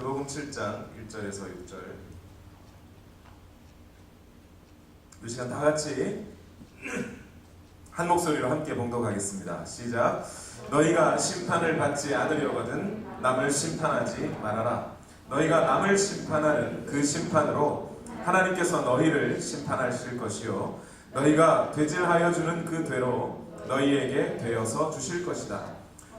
마태복음 7장 1절에서 6절. 이 시간 다 같이 한 목소리로 함께 봉독하겠습니다. 시작. 너희가 심판을 받지 않으려거든 남을 심판하지 말아라. 너희가 남을 심판하는 그 심판으로 하나님께서 너희를 심판하실 것이요 너희가 되질하여 주는 그 되로 너희에게 되어서 주실 것이다.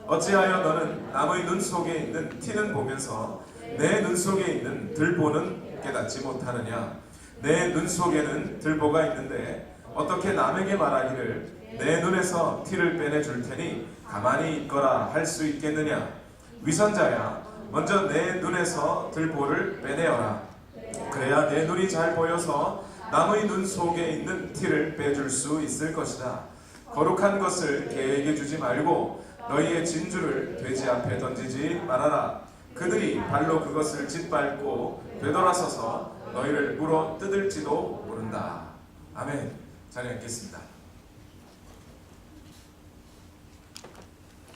어찌하여 너는 남의 눈 속에 있는 티는 보면서 내 눈 속에 있는 들보는 깨닫지 못하느냐? 내 눈 속에는 들보가 있는데 어떻게 남에게 말하기를 내 눈에서 티를 빼내줄 테니 가만히 있거라 할 수 있겠느냐? 위선자야, 먼저 내 눈에서 들보를 빼내어라. 그래야 내 눈이 잘 보여서 남의 눈 속에 있는 티를 빼줄 수 있을 것이다. 거룩한 것을 계획해 주지 말고 너희의 진주를 돼지 앞에 던지지 말아라. 그들이 발로 그것을 짓밟고 되돌아서서 너희를 물어 뜯을지도 모른다. 아멘. 자리에 앉겠습니다.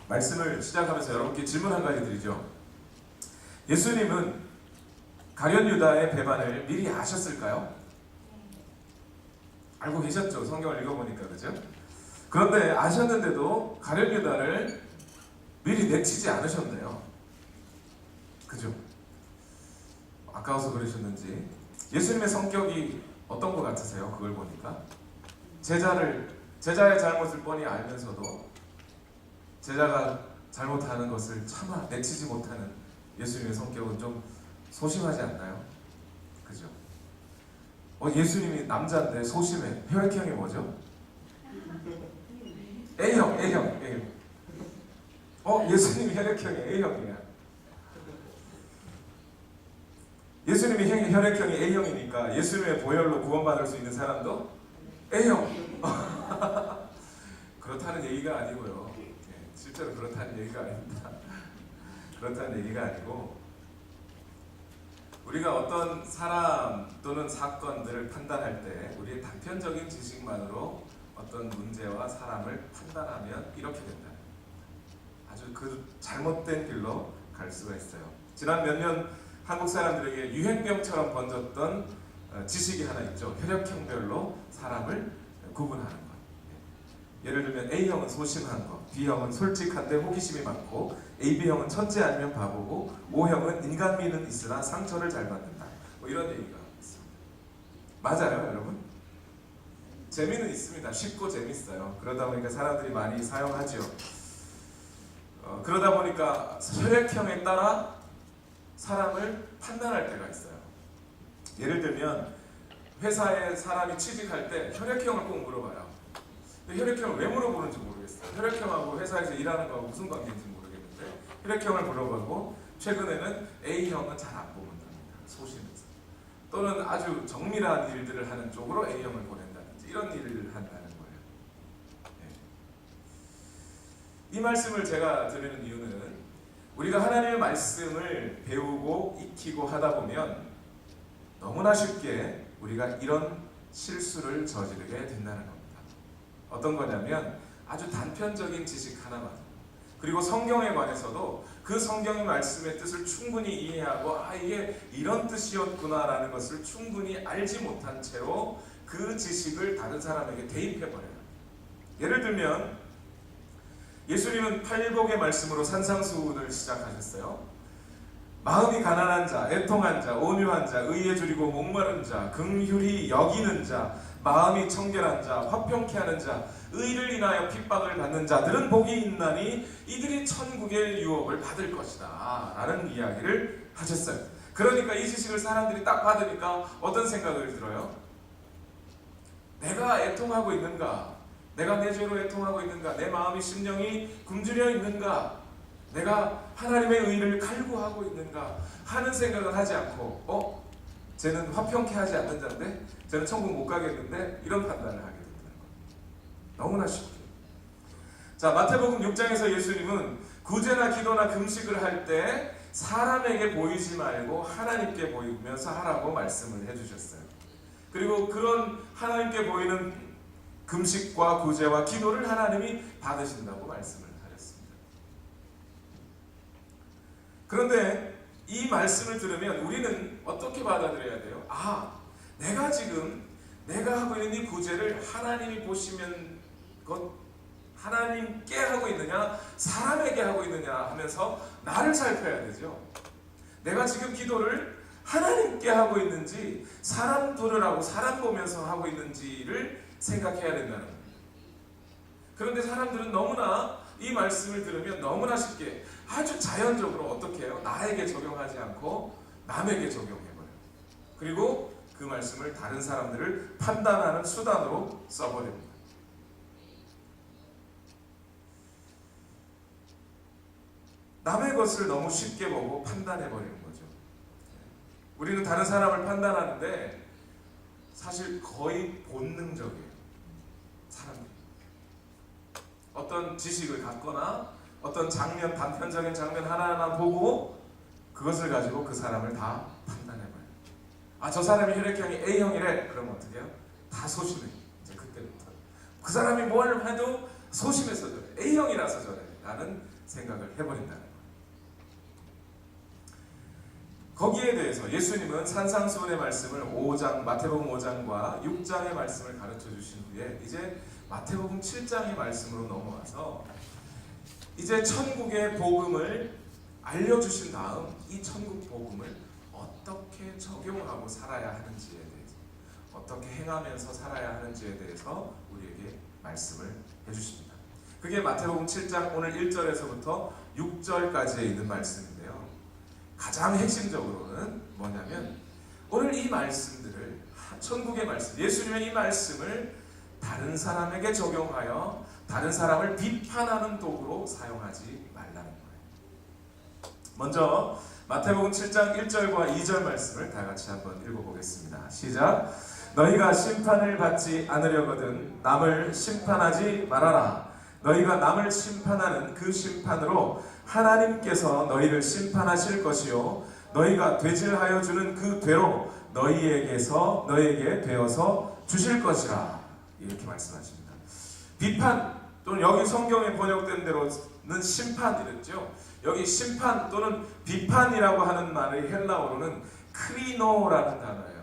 말씀을 시작하면서 여러분께 질문 한 가지 드리죠. 예수님은 가룟 유다의 배반을 미리 아셨을까요? 알고 계셨죠? 성경을 읽어보니까, 그죠? 그런데 아셨는데도 가룟 유다를 미리 내치지 않으셨네요. 그죠? 아까워서 그러셨는지. 예수님의 성격이 어떤 것 같으세요? 그걸 보니까 제자의 잘못을 뻔히 알면서도 제자가 잘못하는 것을 차마 내치지 못하는 예수님의 성격은 좀 소심하지 않나요? 그죠? 예수님이 남자인데 소심해. 혈액형이 뭐죠? A형. 예수님이 혈액형이 A형이야. 예수님이 혈액형이 A형이니까 예수님의 보혈로 구원받을 수 있는 사람도 A형. 그렇다는 얘기가 아니고요. 실제로 그렇다는 얘기가 아닙니다. 그렇다는 얘기가 아니고 우리가 어떤 사람 또는 사건들을 판단할 때 우리의 단편적인 지식만으로 어떤 문제와 사람을 판단하면 이렇게 된다. 아주 그 잘못된 길로 갈 수가 있어요. 지난 몇 년 한국 사람들에게 유행병처럼 번졌던 지식이 하나 있죠. 혈액형별로 사람을 구분하는 것. 예를 들면 A형은 소심한 것, B형은 솔직한데 호기심이 많고, AB형은 천재 아니면 바보고, O형은 인간미는 있으나 상처를 잘 받는다. 뭐 이런 얘기가 있습니다. 맞아요, 여러분? 재미는 있습니다. 쉽고 재밌어요. 그러다 보니까 사람들이 많이 사용하죠. 그러다 보니까 혈액형에 따라 사람을 판단할 때가 있어요. 예를 들면 회사에 사람이 취직할 때 혈액형을 꼭 물어봐요. 근데 혈액형을 왜 물어보는지 모르겠어요. 혈액형하고 회사에서 일하는 거하고 무슨 관계인지 모르겠는데 혈액형을 물어보고 최근에는 A형은 잘 안 뽑는답니다. 소심해서. 또는 아주 정밀한 일들을 하는 쪽으로 A형을 보낸다든지 이런 일을 한다는 거예요. 이 말씀을 제가 드리는 이유는 우리가 하나님의 말씀을 배우고 익히고 하다 보면 너무나 쉽게 우리가 이런 실수를 저지르게 된다는 겁니다. 어떤 거냐면 아주 단편적인 지식 하나만, 그리고 성경에 관해서도 그 성경의 말씀의 뜻을 충분히 이해하고 이게 이런 뜻이었구나 라는 것을 충분히 알지 못한 채로 그 지식을 다른 사람에게 대입해버려요. 예를 들면 예수님은 팔복의 말씀으로 산상수훈을 시작하셨어요. 마음이 가난한 자, 애통한 자, 온유한 자, 의에 줄이고 목마른 자, 긍휼히 여기는 자, 마음이 청결한 자, 화평케 하는 자, 의를 인하여 핍박을 받는 자들은 복이 있나니 이들이 천국의 유업을 받을 것이다 라는 이야기를 하셨어요. 그러니까 이 지식을 사람들이 딱 받으니까 어떤 생각을 들어요? 내가 애통하고 있는가? 내가 내 죄로 애통하고 있는가? 내 마음이 심령이 굶주려 있는가? 내가 하나님의 의를 갈구하고 있는가? 하는 생각을 하지 않고 쟤는 화평케 하지 않는 자인데 쟤는 천국 못 가겠는데 이런 판단을 하게 된다는 거예요. 너무나 쉽게. 자, 마태복음 6장에서 예수님은 구제나 기도나 금식을 할 때 사람에게 보이지 말고 하나님께 보이면서 하라고 말씀을 해주셨어요. 그리고 그런 하나님께 보이는 금식과 구제와 기도를 하나님이 받으신다고 말씀을 하셨습니다. 그런데 이 말씀을 들으면 우리는 어떻게 받아들여야 돼요? 아, 내가 지금 내가 하고 있는 이 구제를 하나님이 보시면 하나님께 하고 있느냐 사람에게 하고 있느냐 하면서 나를 살펴야 되죠. 내가 지금 기도를 하나님께 하고 있는지 사람 들으라고 사람 보면서 하고 있는지를 생각해야 된다는 겁니다. 그런데 사람들은 너무나 이 말씀을 들으면 너무나 쉽게 아주 자연적으로 어떻게 해요? 나에게 적용하지 않고 남에게 적용해버려요. 그리고 그 말씀을 다른 사람들을 판단하는 수단으로 써버립니다. 남의 것을 너무 쉽게 보고 판단해버리는 거죠. 우리는 다른 사람을 판단하는데 사실 거의 본능적이에요. 사람들이 어떤 지식을 갖거나 어떤 장면, 단편적인 장면 하나하나 보고 그것을 가지고 그 사람을 다 판단해봐요. 아, 저 사람이 혈액형이 A형이래. 그러면 어떻게 해요? 다 소심해. 이제 그때부터 그 사람이 뭘 해도 소심해서 저래. A형이라서 저래. 라는 생각을 해버린다는 거예요. 거기에 대해서 예수님은 산상수훈의 말씀을 5장, 마태복음 5장과 6장의 말씀을 가르쳐 주신 후에 이제 마태복음 7장의 말씀으로 넘어와서 이제 천국의 복음을 알려주신 다음 이 천국 복음을 어떻게 적용하고 살아야 하는지에 대해서 어떻게 행하면서 살아야 하는지에 대해서 우리에게 말씀을 해주십니다. 그게 마태복음 7장 오늘 1절에서부터 6절까지에 있는 말씀인데요. 가장 핵심적으로는 뭐냐면 오늘 이 말씀들을 천국의 말씀, 예수님의 이 말씀을 다른 사람에게 적용하여 다른 사람을 비판하는 도구로 사용하지 말라는 거예요. 먼저 마태복음 7장 1절과 2절 말씀을 다 같이 한번 읽어보겠습니다. 시작. 너희가 심판을 받지 않으려거든 남을 심판하지 말아라. 너희가 남을 심판하는 그 심판으로 하나님께서 너희를 심판하실 것이요 너희가 되질하여 주는 그 되로 너희에게 되어서 주실 것이라. 이렇게 말씀하십니다. 비판 또는 여기 성경에 번역된 대로는 심판이랬죠. 여기 심판 또는 비판이라고 하는 말의 헬라어로는 크리노라는 단어예요.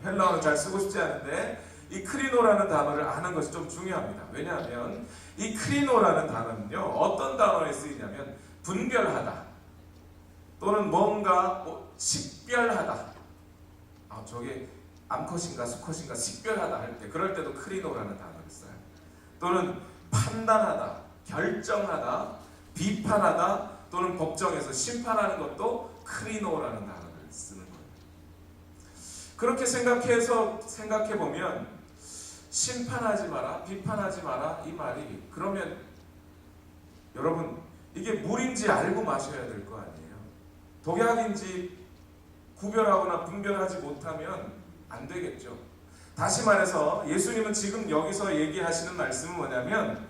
헬라어는 잘 쓰고 싶지 않은데 이 크리노라는 단어를 아는 것이 좀 중요합니다. 왜냐하면 이 크리노라는 단어는요 어떤 단어에 쓰이냐면 분별하다 또는 뭔가 식별하다. 저게 암컷인가 수컷인가 식별하다 할 때 그럴 때도 크리노라는 단어를 써요. 또는 판단하다, 결정하다, 비판하다 또는 법정에서 심판하는 것도 크리노라는 단어를 쓰는 거예요. 그렇게 생각해보면 심판하지 마라, 비판하지 마라 이 말이 그러면 여러분 이게 물인지 알고 마셔야 될 거 아니에요. 독약인지 구별하거나 분별하지 못하면 안 되겠죠. 다시 말해서 예수님은 지금 여기서 얘기하시는 말씀은 뭐냐면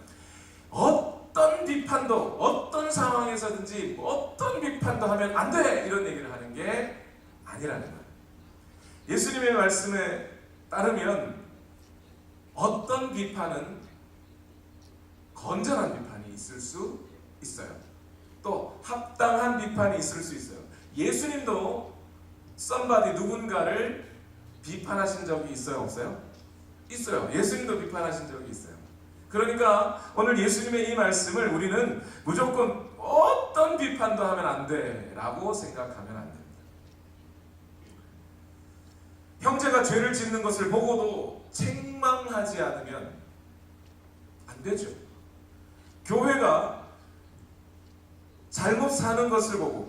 어떤 비판도 어떤 상황에서든지 어떤 비판도 하면 안 돼! 이런 얘기를 하는 게 아니라는 거예요. 예수님의 말씀에 따르면 어떤 비판은 건전한 비판이 있을 수 있어요. 또 합당한 비판이 있을 수 있어요. 예수님도 누군가를 비판하신 적이 있어요? 없어요? 있어요. 예수님도 비판하신 적이 있어요. 그러니까 오늘 예수님의 이 말씀을 우리는 무조건 어떤 비판도 하면 안 돼 라고 생각하면 안 됩니다. 형제가 죄를 짓는 것을 보고도 책망하지 않으면 안 되죠. 교회가 잘못 사는 것을 보고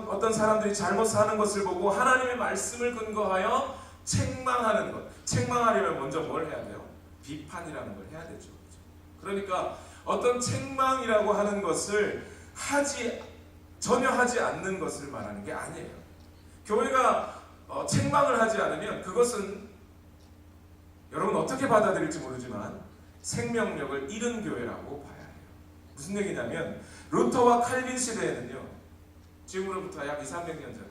어떤 사람들이 잘못 사는 것을 보고 하나님의 말씀을 근거하여 책망하는 것. 책망하려면 먼저 뭘 해야 돼요? 비판이라는 걸 해야 되죠. 그러니까 어떤 책망이라고 하는 것을 전혀 하지 않는 것을 말하는 게 아니에요. 교회가 책망을 하지 않으면 그것은 여러분 어떻게 받아들일지 모르지만 생명력을 잃은 교회라고 봐야 해요. 무슨 얘기냐면 루터와 칼빈 시대에는요. 지금으로부터 약 200~300년 전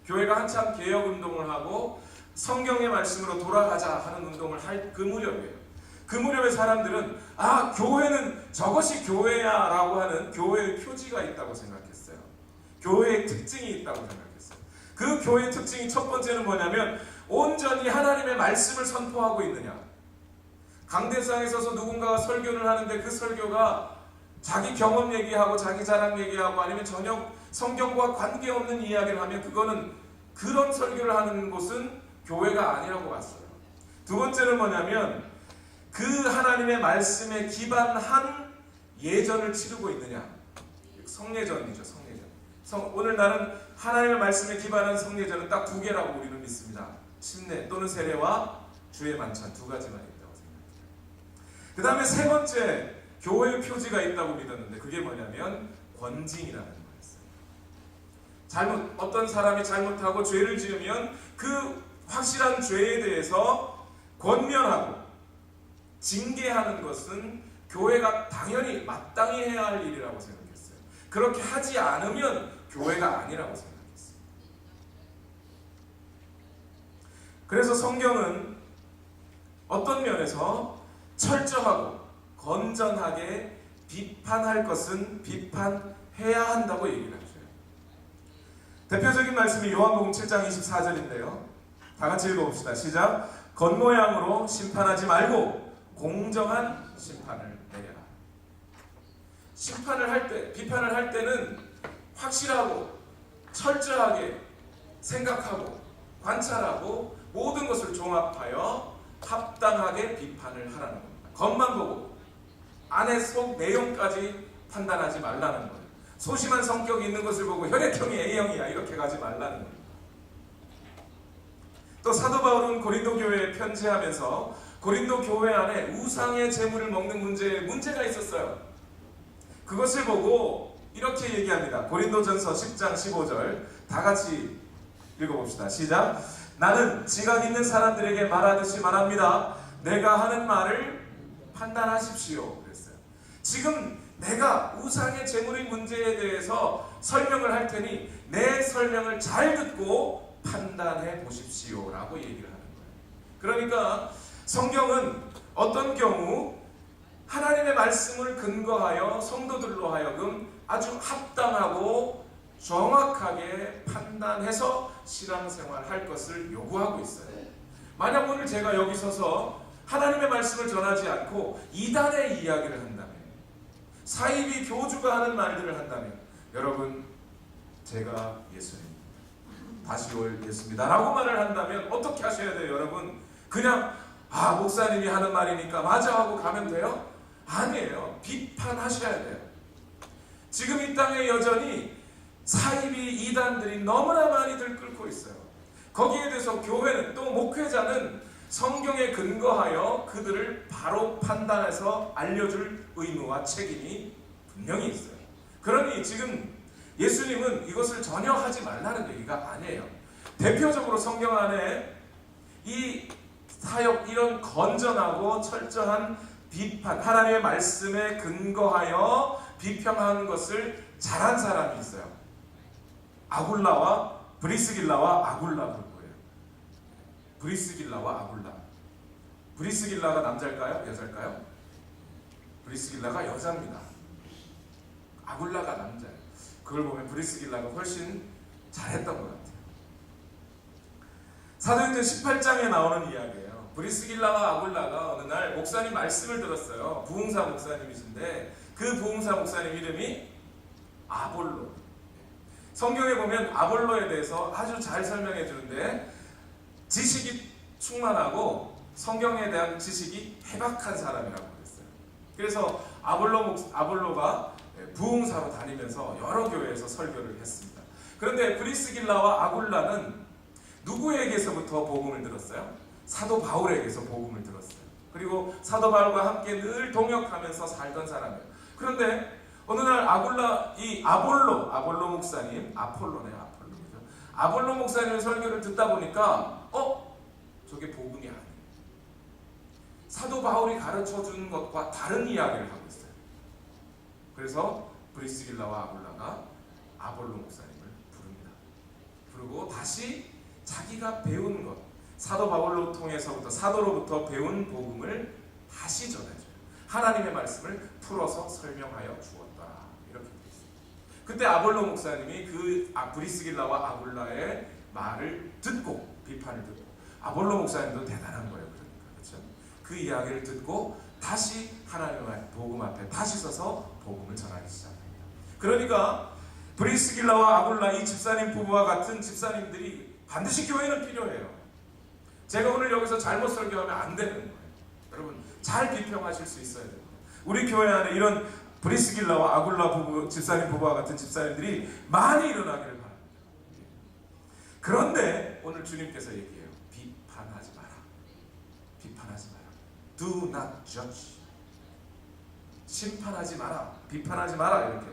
교회가 한참 개혁운동을 하고 성경의 말씀으로 돌아가자 하는 운동을 할 그 무렵이에요. 그 무렵의 사람들은 교회는 저것이 교회야 라고 하는 교회의 표지가 있다고 생각했어요. 교회의 특징이 있다고 생각했어요. 그 교회의 특징이 첫 번째는 뭐냐면 온전히 하나님의 말씀을 선포하고 있느냐. 강대상에 서서 누군가가 설교를 하는데 그 설교가 자기 경험 얘기하고 자기 자랑 얘기하고 아니면 전혀 성경과 관계없는 이야기를 하면 그거는 그런 설교를 하는 곳은 교회가 아니라고 봤어요. 두 번째는 뭐냐면 그 하나님의 말씀에 기반한 예전을 치르고 있느냐. 성례전이죠. 성례전. 오늘 나는 하나님의 말씀에 기반한 성례전은 딱 두 개라고 우리는 믿습니다. 침례 또는 세례와 주의 만찬 두 가지만 있다고 생각해요. 그 다음에 세 번째 교회의 표지가 있다고 믿었는데 그게 뭐냐면 권징이라는 거였어요. 어떤 사람이 잘못하고 죄를 지으면 그 확실한 죄에 대해서 권면하고 징계하는 것은 교회가 당연히 마땅히 해야 할 일이라고 생각했어요. 그렇게 하지 않으면 교회가 아니라고 생각했어요. 그래서 성경은 어떤 면에서 철저하고 건전하게 비판할 것은 비판해야 한다고 얘기를 하죠. 대표적인 말씀이 요한복음 7장 24절인데요. 다 같이 읽어봅시다. 시작. 겉모양으로 심판하지 말고 공정한 심판을 내려라. 심판을 할 때, 비판을 할 때는 확실하고 철저하게 생각하고 관찰하고 모든 것을 종합하여 합당하게 비판을 하라는 겁니다. 겉만 보고 안에 속 내용까지 판단하지 말라는 거예요. 소심한 성격이 있는 것을 보고 혈액형이 A형이야 이렇게 가지 말라는 거예요. 또 사도 바울은 고린도 교회에 편지하면서 고린도 교회 안에 우상의 제물을 먹는 문제가 있었어요. 그것을 보고 이렇게 얘기합니다. 고린도전서 10장 15절 다 같이 읽어봅시다. 시작. 나는 지각 있는 사람들에게 말하듯이 말합니다. 내가 하는 말을 판단하십시오. 그랬어요. 지금 내가 우상의 제물의 문제에 대해서 설명을 할 테니 내 설명을 잘 듣고 판단해 보십시오 라고 얘기를 하는 거예요. 그러니까 성경은 어떤 경우 하나님의 말씀을 근거하여 성도들로 하여금 아주 합당하고 정확하게 판단해서 신앙생활 할 것을 요구하고 있어요. 만약 오늘 제가 여기 서서 하나님의 말씀을 전하지 않고 이단의 이야기를 한다면, 사이비 교주가 하는 말들을 한다면, 여러분 제가 예수님 다시 올 예수입니다 라고 말을 한다면 어떻게 하셔야 돼요? 여러분 그냥 목사님이 하는 말이니까 맞아 하고 가면 돼요? 아니에요. 비판하셔야 돼요. 지금 이 땅에 여전히 사이비 이단들이 너무나 많이 들끓고 있어요. 거기에 대해서 교회는 또 목회자는 성경에 근거하여 그들을 바로 판단해서 알려줄 의무와 책임이 분명히 있어요. 그러니 지금 예수님은 이것을 전혀 하지 말라는 얘기가 아니에요. 대표적으로 성경 안에 이 사역, 이런 건전하고 철저한 비판, 하나님의 말씀에 근거하여 비평하는 것을 잘한 사람이 있어요. 아굴라와 브리스길라와 아굴라 볼 거예요. 브리스길라와 아굴라. 브리스길라가 남자일까요? 여자일까요? 브리스길라가 여자입니다. 아굴라가 남자예요. 그걸 보면 브리스길라가 훨씬 잘했던 것 같아요. 사도행전 18장에 나오는 이야기예요. 브리스길라와 아굴라가 어느 날 목사님 말씀을 들었어요. 부흥사 목사님이신데 그 부흥사 목사님 이름이 아볼로. 성경에 보면 아볼로에 대해서 아주 잘 설명해 주는데 지식이 충만하고 성경에 대한 지식이 해박한 사람이라고 그랬어요. 그래서 아볼로가 부흥사로 다니면서 여러 교회에서 설교를 했습니다. 그런데 브리스길라와 아굴라는 누구에게서부터 복음을 들었어요? 사도 바울에게서 복음을 들었어요. 그리고 사도 바울과 함께 늘 동역하면서 살던 사람이에요. 그런데 어느 날 아볼로 목사님, 아폴로죠. 아볼로 목사님의 설교를 듣다 보니까 저게 복음이 아니에요. 사도 바울이 가르쳐 준 것과 다른 이야기를 하고 있어요. 그래서 브리스길라와 아굴라가 아볼로 목사님을 부릅니다. 그리고 다시 자기가 배운 것, 사도 바울로 통해서부터 사도로부터 배운 복음을 다시 전해줘요. 하나님의 말씀을 풀어서 설명하여 주었다. 이렇게 되어 있습니다. 그때 아볼로 목사님이 그 브리스길라와 아굴라의 말을 듣고, 비판을 듣고, 아볼로 목사님도 대단한 거예요. 그러니까 그렇죠? 그 이야기를 듣고 다시 하나님의 복음 앞에 다시 서서 복음을 전하기 시작합니다. 그러니까 브리스길라와 아굴라 이 집사님 부부와 같은 집사님들이 반드시 교회는 필요해요. 제가 오늘 여기서 잘못 설교하면 안 되는 거예요. 여러분 잘 비평하실 수 있어야 됩니다. 우리 교회 안에 이런 브리스길라와 아굴라 부부, 집사님 부부와 같은 집사님들이 많이 일어나기를 바랍니다. 그런데 오늘 주님께서 얘기해요. 비판하지 마라. 비판하지 마라. Do not judge. 심판하지 마라. 비판하지 마라. 이렇게.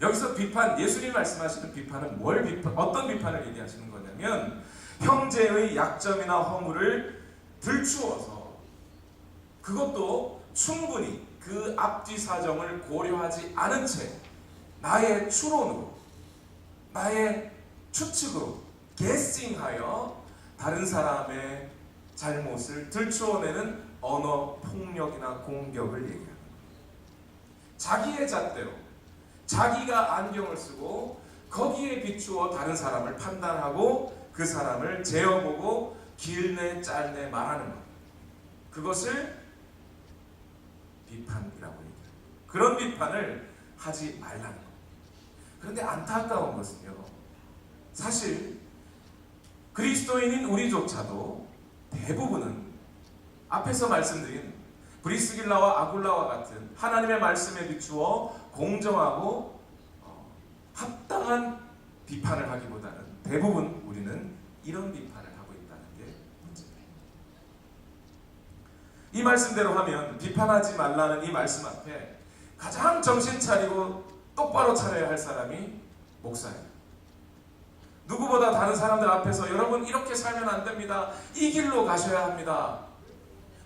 여기서 비판, 예수님이 말씀하시는 비판은 어떤 비판을 얘기하시는 거냐면 형제의 약점이나 허물을 들추어서 그것도 충분히 그 앞뒤 사정을 고려하지 않은 채 나의 추론으로, 나의 추측으로 게싱하여 다른 사람의 잘못을 들추어내는 언어 폭력이나 공격을 얘기합니다. 자기의 잣대로 자기가 안경을 쓰고 거기에 비추어 다른 사람을 판단하고 그 사람을 재어보고 길내 짤내 말하는 것, 그것을 비판이라고 얘기해요. 그런 비판을 하지 말라는 것. 그런데 안타까운 것은요, 사실 그리스도인인 우리조차도 대부분은 앞에서 말씀드린 브리스길라와 아굴라와 같은 하나님의 말씀에 비추어 공정하고 합당한 비판을 하기보다는 대부분 우리는 이런 비판을 하고 있다는 게 문제입니다. 이 말씀대로 하면 비판하지 말라는 이 말씀 앞에 가장 정신 차리고 똑바로 차려야 할 사람이 목사예요. 누구보다 다른 사람들 앞에서 여러분 이렇게 살면 안 됩니다. 이 길로 가셔야 합니다.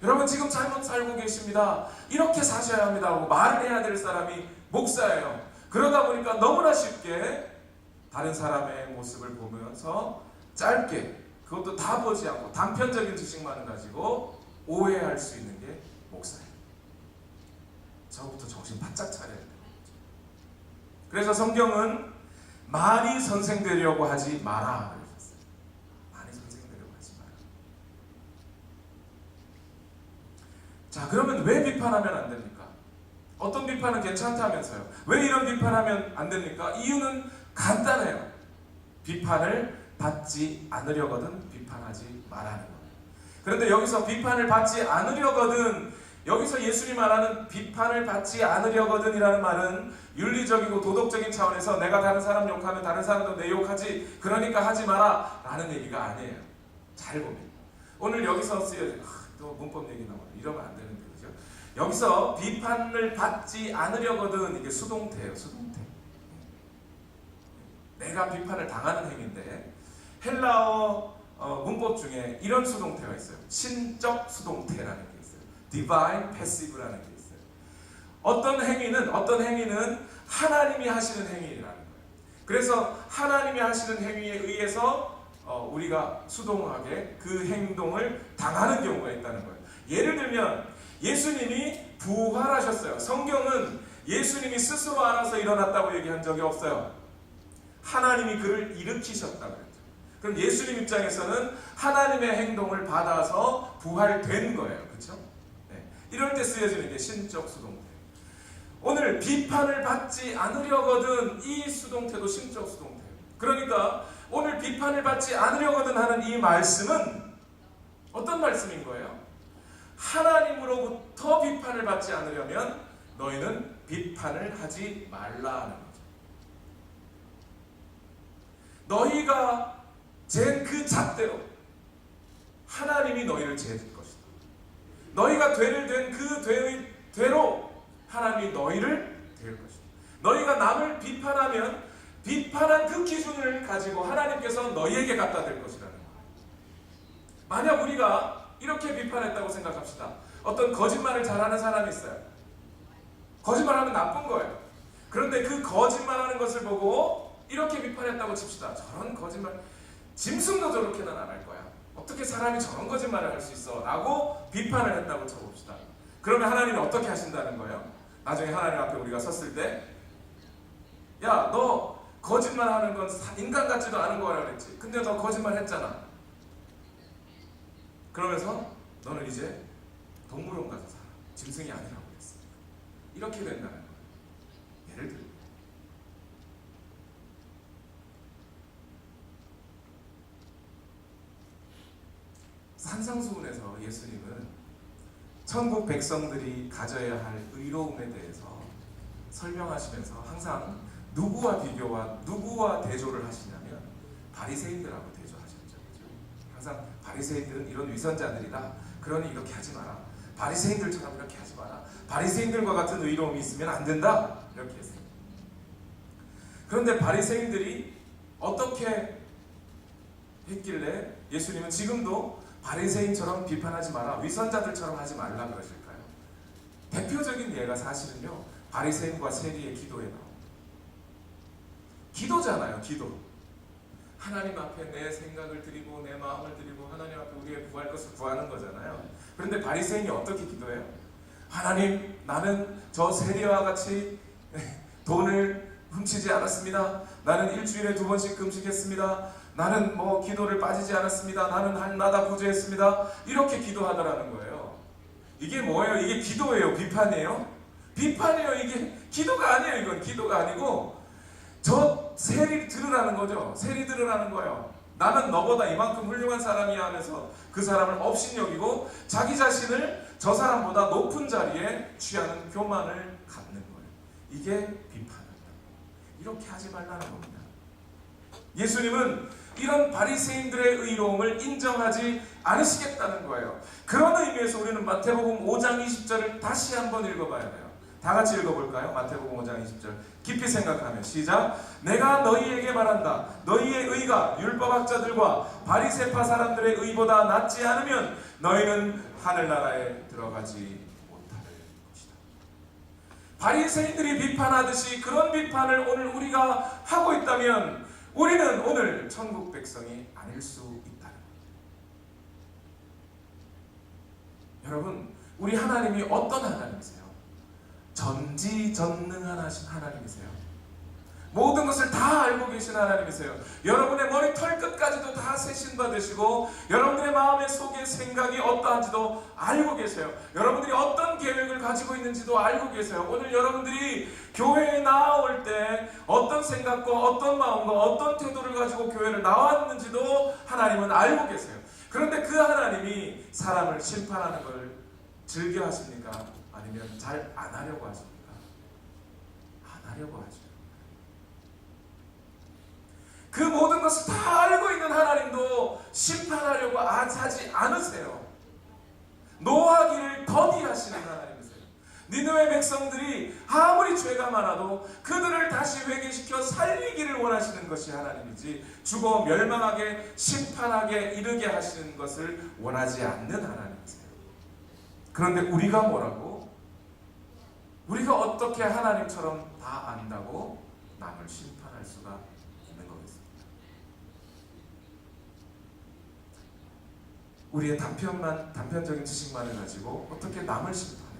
여러분 지금 잘못 살고 계십니다. 이렇게 사셔야 합니다. 하고 말을 해야 될 사람이 목사예요. 그러다 보니까 너무나 쉽게 다른 사람의 모습을 보면서 짧게, 그것도 다 보지 않고 단편적인 지식만을 가지고 오해할 수 있는 게 목사예요. 저부터 정신 바짝 차려야 돼요. 그래서 성경은 많이 선생되려고 하지 마라 그러셨어요. 많이 선생되려고 하지 마라. 자, 그러면 왜 비판하면 안 됩니까? 어떤 비판은 괜찮다면서요. 왜 이런 비판하면 안 됩니까? 이유는 간단해요. 비판을 받지 않으려거든 비판하지 말라는 거예요. 그런데 여기서 비판을 받지 않으려거든, 여기서 예수님 말하는 비판을 받지 않으려거든 이라는 말은 윤리적이고 도덕적인 차원에서 내가 다른 사람 욕하면 다른 사람도 내 욕하지, 그러니까 하지 마라 라는 얘기가 아니에요. 잘 보면 오늘 여기서 쓰여진 또 문법 얘기 나와요. 이러면 안 되는데, 그죠? 여기서 비판을 받지 않으려거든, 이게 수동태예요. 수동태. 내가 비판을 당하는 행위인데 헬라어 문법 중에 이런 수동태가 있어요. 신적 수동태라는 게 있어요. Divine Passive라는 게 있어요. 어떤 행위는 하나님이 하시는 행위라는 거예요. 그래서 하나님이 하시는 행위에 의해서 우리가 수동하게 그 행동을 당하는 경우가 있다는 거예요. 예를 들면 예수님이 부활하셨어요. 성경은 예수님이 스스로 알아서 일어났다고 얘기한 적이 없어요. 하나님이 그를 일으키셨다고 했죠. 그럼 예수님 입장에서는 하나님의 행동을 받아서 부활된 거예요. 그렇죠? 네. 이럴 때 쓰여지는 게 신적 수동태. 오늘 비판을 받지 않으려거든, 이 수동태도 신적 수동태예요. 그러니까 오늘 비판을 받지 않으려거든 하는 이 말씀은 어떤 말씀인 거예요? 하나님으로부터 비판을 받지 않으려면 너희는 비판을 하지 말라는 거죠. 너희가 잰 그 잣대로 하나님이 너희를 재질 것이다. 너희가 되를 된 그 되로 하나님이 너희를 될 것이다. 너희가 남을 비판하면 비판한 그 기준을 가지고 하나님께서 너희에게 갖다 댈 것이라는 거예요. 만약 우리가 이렇게 비판했다고 생각합시다. 어떤 거짓말을 잘하는 사람이 있어요. 거짓말하면 나쁜 거예요. 그런데 그 거짓말하는 것을 보고 이렇게 비판했다고 칩시다. 저런 거짓말, 짐승도 저렇게는 안 할 거야. 어떻게 사람이 저런 거짓말을 할 수 있어? 라고 비판을 했다고 쳐봅시다. 그러면 하나님이 어떻게 하신다는 거예요? 나중에 하나님 앞에 우리가 섰을 때 야, 너 거짓말하는 건 인간 같지도 않은 거라 그랬지. 근데 너 거짓말 했잖아. 그러면서 너는 이제 동물원 가서 살아. 짐승이 아니라고 그랬어. 이렇게 된다는 거예요. 예를 들어 산상수훈에서 예수님은 천국 백성들이 가져야 할 의로움에 대해서 설명하시면서 항상 누구와 비교와 누구와 대조를 하시냐면 바리새인들하고 대조하셨죠. 항상 바리새인들은 이런 위선자들이다. 그러니 이렇게 하지 마라. 바리새인들처럼 이렇게 하지 마라. 바리새인들과 같은 의로움이 있으면 안 된다. 이렇게 했어요. 그런데 바리새인들이 어떻게 했길래 예수님은 지금도 바리새인처럼 비판하지 마라, 위선자들처럼 하지 말라 그러실까요? 대표적인 예가 사실은요, 바리새인과 세리의 기도에 나옵니다. 기도잖아요, 기도. 하나님 앞에 내 생각을 드리고 내 마음을 드리고 하나님 앞에 우리의 구할 것을 구하는 거잖아요. 그런데 바리새인이 어떻게 기도해요? 하나님, 나는 저 세리와 같이 돈을 훔치지 않았습니다. 나는 일주일에 2번씩 금식했습니다. 나는 기도를 빠지지 않았습니다. 나는 한나다 구제했습니다. 이렇게 기도하더라는 거예요. 이게 뭐예요? 이게 기도예요? 비판이에요? 비판이에요. 이게 기도가 아니에요. 이건 기도가 아니고 저 세리 들으라는 거죠. 세리 들으라는 거예요. 나는 너보다 이만큼 훌륭한 사람이야 하면서 그 사람을 업신여기고 자기 자신을 저 사람보다 높은 자리에 취하는 교만을 갖는 거예요. 이게 비판이다. 이렇게 하지 말라는 겁니다. 예수님은 이런 바리새인들의 의로움을 인정하지 않으시겠다는 거예요. 그런 의미에서 우리는 마태복음 5장 20절을 다시 한번 읽어봐야 돼요. 다 같이 읽어볼까요? 마태복음 5장 20절 깊이 생각하면 시작. 내가 너희에게 말한다. 너희의 의가 율법학자들과 바리새파 사람들의 의보다 낫지 않으면 너희는 하늘나라에 들어가지 못할 것이다. 바리새인들이 비판하듯이 그런 비판을 오늘 우리가 하고 있다면 우리는 오늘 천국 백성이 아닐 수 있다는 거예요. 여러분, 우리 하나님이 어떤 하나님이세요? 전지전능한 하나님이세요. 모든 것을 다 알고 계신 하나님이세요. 여러분의 머리 털끝까지도 다 세신 받으시고 여러분들의 마음의 속의 생각이 어떠한지도 알고 계세요. 여러분들이 어떤 계획을 가지고 있는지도 알고 계세요. 오늘 여러분들이 교회에 나올 때 어떤 생각과 어떤 마음과 어떤 태도를 가지고 교회를 나왔는지도 하나님은 알고 계세요. 그런데 그 하나님이 사람을 심판하는 걸 즐겨 하십니까? 아니면 잘 안 하려고 하십니까? 안 하려고 하죠. 그 모든 것을 다 알고 있는 하나님도 심판하려고 하지 않으세요. 노하기를 더디하시는 하나님이세요. 니느웨 백성들이 아무리 죄가 많아도 그들을 다시 회개시켜 살리기를 원하시는 것이 하나님이지 죽어 멸망하게 심판하게 이르게 하시는 것을 원하지 않는 하나님이세요. 그런데 우리가 뭐라고? 우리가 어떻게 하나님처럼 다 안다고 남을 심판할 수가 있는 거겠습니까? 우리의 단편적인 지식만을 가지고 어떻게 남을 심판해요?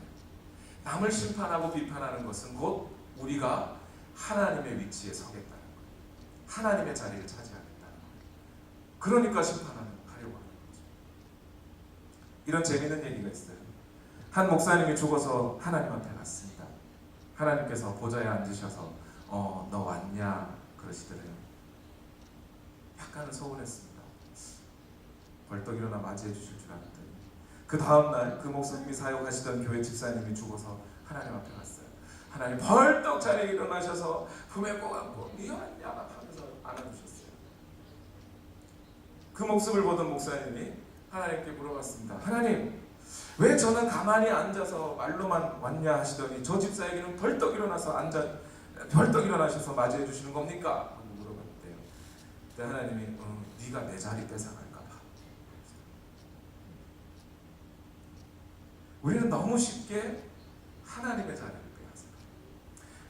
남을 심판하고 비판하는 것은 곧 우리가 하나님의 위치에 서겠다는 거예요. 하나님의 자리를 차지하겠다는 거예요. 그러니까 심판하려고 하는 거죠. 이런 재미있는 얘기가 있어요. 한 목사님이 죽어서 하나님 앞에 갔습니다. 하나님께서 보좌에 앉으셔서 너 왔냐 그러시더래요. 약간은 서운했습니다. 벌떡 일어나 맞이해 주실 줄 알았더니 그 다음날 그 목사님이 사역하시던 교회 집사님이 죽어서 하나님 앞에 갔어요. 하나님 벌떡 자리에 일어나셔서 품에 꼭 안고 니 왔냐 하면서 안아주셨어요. 그 모습을 보던 목사님이 하나님께 물어봤습니다. 하나님, 왜 저는 가만히 앉아서 말로만 왔냐 하시더니 저 집사에게는 벌떡 일어나셔서 맞이해 주시는 겁니까? 하고 물어봤대요. 그때 하나님이 네가 내 자리 뺏어갈까 봐. 우리는 너무 쉽게 하나님의 자리를 빼앗아요.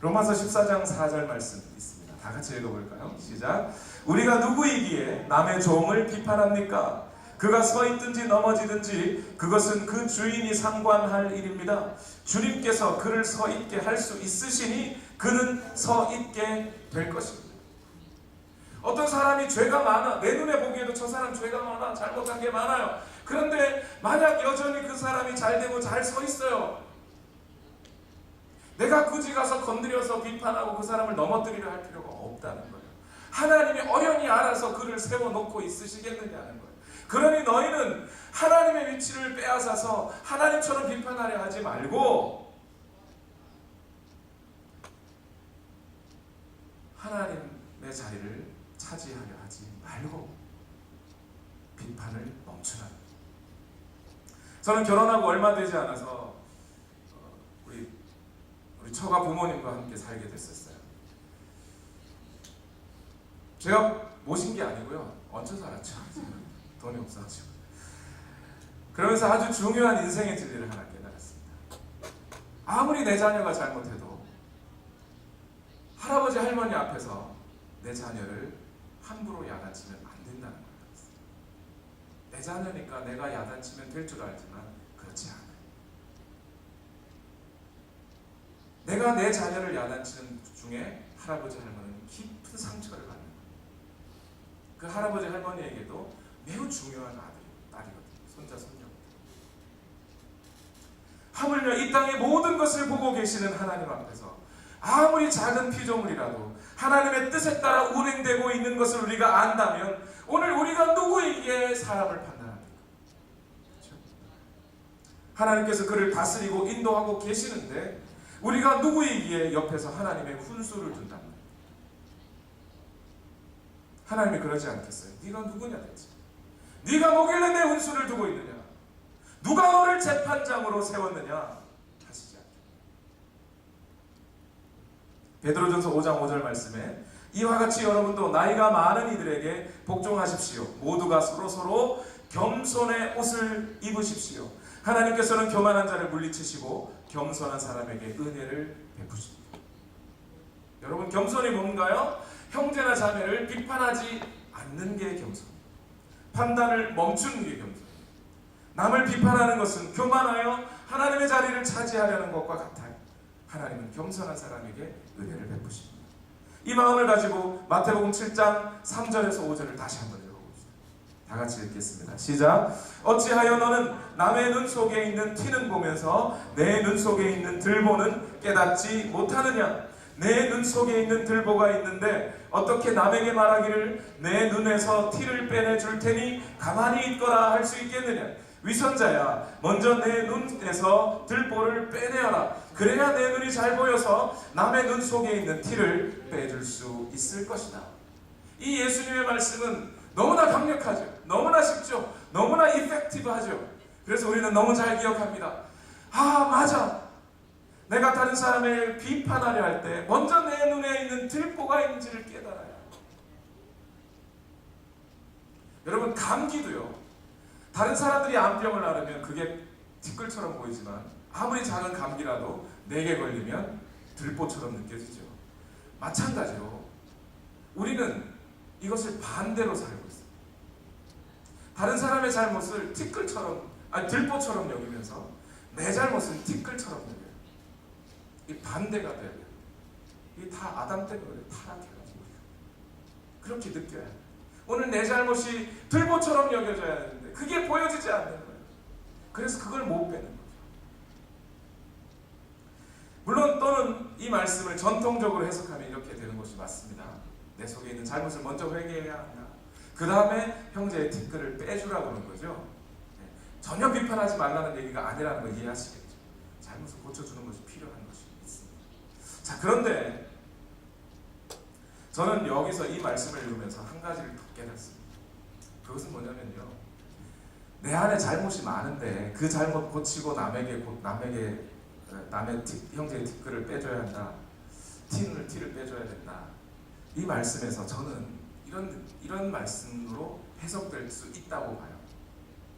로마서 14장 4절 말씀 있습니다. 다 같이 읽어볼까요? 시작. 우리가 누구이기에 남의 종을 비판합니까? 그가 서 있든지 넘어지든지 그것은 그 주인이 상관할 일입니다. 주님께서 그를 서 있게 할 수 있으시니 그는 서 있게 될 것입니다. 어떤 사람이 죄가 많아, 내 눈에 보기에도 저 사람 죄가 많아, 잘못한 게 많아요. 그런데 만약 여전히 그 사람이 잘 되고 잘 서 있어요, 내가 굳이 가서 건드려서 비판하고 그 사람을 넘어뜨리려 할 필요가 없다는 거예요. 하나님이 어련히 알아서 그를 세워놓고 있으시겠느냐는 거예요. 그러니 너희는 하나님의 위치를 빼앗아서 하나님처럼 비판하려 하지 말고 하나님의 자리를 차지하려 하지 말고 비판을 멈추라. 저는 결혼하고 얼마 되지 않아서 우리 처가 부모님과 함께 살게 됐었어요. 제가 모신 게 아니고요, 얹혀 살았죠. 돈이 없어가지고. 그러면서 아주 중요한 인생의 진리를 하나 깨달았습니다. 아무리 내 자녀가 잘못해도 할아버지 할머니 앞에서 내 자녀를 함부로 야단치면 안 된다는 걸 알았어요. 내 자녀니까 내가 야단치면 될 줄 알지만 그렇지 않아요. 내가 내 자녀를 야단치는 중에 할아버지 할머니는 깊은 상처를 받는 거예요. 그 할아버지 할머니에게도 매우 중요한 딸이거든요. 손자 손녀. 하물며 이 땅의 모든 것을 보고 계시는 하나님 앞에서 아무리 작은 피조물이라도 하나님의 뜻에 따라 운행되고 있는 것을 우리가 안다면 오늘 우리가 누구에게 사람을 판단합니까? 그렇죠? 하나님께서 그를 다스리고 인도하고 계시는데 우리가 누구이기에 옆에서 하나님의 훈수를 둔단 말이에요. 하나님이 그러지 않겠어요? 네가 누구냐 대체? 네가 뭐길래 내 훈수를 두고 있느냐? 누가 너를 재판장으로 세웠느냐? 하시지 않죠. 베드로전서 5장 5절 말씀에 이와 같이 여러분도 나이가 많은 이들에게 복종하십시오. 모두가 서로 겸손의 옷을 입으십시오. 하나님께서는 교만한 자를 물리치시고 겸손한 사람에게 은혜를 베푸십니다. 여러분, 겸손이 뭔가요? 형제나 자매를 비판하지 않는 게 겸손입니다. 판단을 멈추는 게 겸손입니다. 남을 비판하는 것은 교만하여 하나님의 자리를 차지하려는 것과 같아요. 하나님은 겸손한 사람에게 은혜를 베푸십니다. 이 마음을 가지고 마태복음 7장 3절에서 5절을 다시 한번 읽어봅시다. 다 같이 읽겠습니다. 시작. 어찌하여 너는 남의 눈 속에 있는 티는 보면서 내 눈 속에 있는 들보는 깨닫지 못하느냐? 내 눈 속에 있는 들보가 있는데 어떻게 남에게 말하기를 내 눈에서 티를 빼내줄 테니 가만히 있거라 할 수 있겠느냐? 위선자야, 먼저 내 눈에서 들보를 빼내어라. 그래야 내 눈이 잘 보여서 남의 눈 속에 있는 티를 빼줄 수 있을 것이다. 이 예수님의 말씀은 너무나 강력하죠. 너무나 쉽죠. 너무나 이펙티브하죠. 그래서 우리는 너무 잘 기억합니다. 아, 맞아. 내가 다른 사람을 비판하려 할 때 먼저 내 눈에 있는 들보가 있는지를 깨달아요. 여러분, 감기도요, 다른 사람들이 암병을 앓으면 그게 티끌처럼 보이지만 아무리 작은 감기라도 내게 걸리면 들보처럼 느껴지죠. 마찬가지로 우리는 이것을 반대로 살고 있어요. 다른 사람의 잘못을 들보처럼 여기면서 내 잘못은 티끌처럼 여겨요. 이 반대가 돼야 돼요. 이게 다 아담 때문에 타락해가지고 그렇게 느껴야 해요. 오늘 내 잘못이 들보처럼 여겨져야 하는데 그게 보여지지 않는 거예요. 그래서 그걸 못 빼는 거죠. 물론 또는 이 말씀을 전통적으로 해석하면 이렇게 되는 것이 맞습니다. 내 속에 있는 잘못을 먼저 회개해야 한다. 그 다음에 형제의 티끌을 빼주라고 하는 거죠. 전혀 비판하지 말라는 얘기가 아니라는 걸 이해하시겠죠. 잘못을 고쳐주는 것이 필요한 것이 있습니다. 자, 그런데 저는 여기서 이 말씀을 읽으면서 한 가지를 더 깨닫습니다. 그것은 뭐냐면요, 내 안에 잘못이 많은데 그 잘못 고치고 남의 형제의 티끌을 빼줘야 한다. 티를 빼줘야 된다. 이 말씀에서 저는 이런 말씀으로 해석될 수 있다고 봐요.